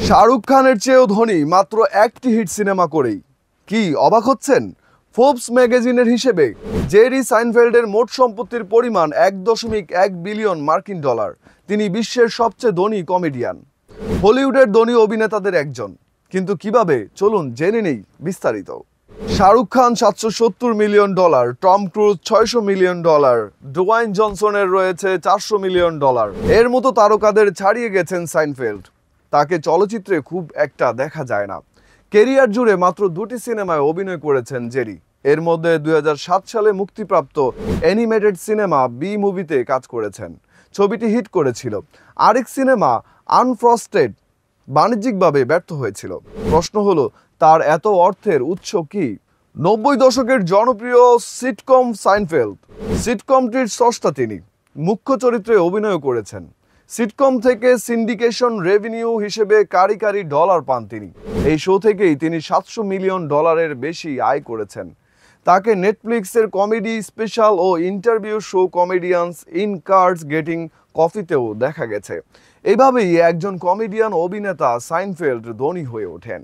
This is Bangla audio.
শাহরুখ খানের চেয়েও ধনী মাত্র একটি হিট সিনেমা করেই। কি অবাক হচ্ছেন? ফোর্বস ম্যাগাজিনের হিসেবে জেরি সাইনফেল্ডের মোট সম্পত্তির পরিমাণ 1.1 বিলিয়ন মার্কিন ডলার। তিনি বিশ্বের সবচেয়ে ধনী কমেডিয়ান, হলিউডের ধনী অভিনেতাদের একজন। কিন্তু কিভাবে, চলুন জেনে নেই বিস্তারিত। Shahrukh Khan 770 million dollar, Tom Cruise 600 million dollar, Dwayne জনসনের রয়েছে 400 মিলিয়ন ডলার। এর মতো তারকাদের ছাড়িয়ে গেছেন সাইনফেল্ড। তাকে চলচ্চিত্রে খুব একটা দেখা যায় না। কেরিয়ার জুড়ে মাত্র 2টি সিনেমায় অভিনয় করেছেন জেরি। এর মধ্যে 2007 সালে মুক্তিপ্রাপ্ত অ্যানিমেটেড সিনেমা বি মুভিতে কাজ করেছেন। ছবিটি হিট করেছিল। আরেক সিনেমা আনফ্রস্টেড বাণিজ্যিকভাবে ব্যর্থ হয়েছিল। প্রশ্ন হলো, তার এত অর্থের উৎস কি? 90 দশকের জনপ্রিয় সিটকম সাইনফেল্ড। সিটকমটির স্রষ্টা তিনি। মুখ্য চরিত্রে অভিনয় করেছেন। সিটকম থেকে সিন্ডিকেশন রেভিনিউ হিসেবে কারি কারি ডলার পান তিনি। এই শো থেকেই তিনি 700 মিলিয়ন ডলারের বেশি আয় করেছেন। তাকে নেটফ্লিক্সের কমেডি স্পেশাল ও interview show comedians in cars getting কফিতেও দেখা গেছে। এভাবেই একজন কমেডিয়ান অভিনেতা সাইনফেল্ড ধনী হয়ে ওঠেন।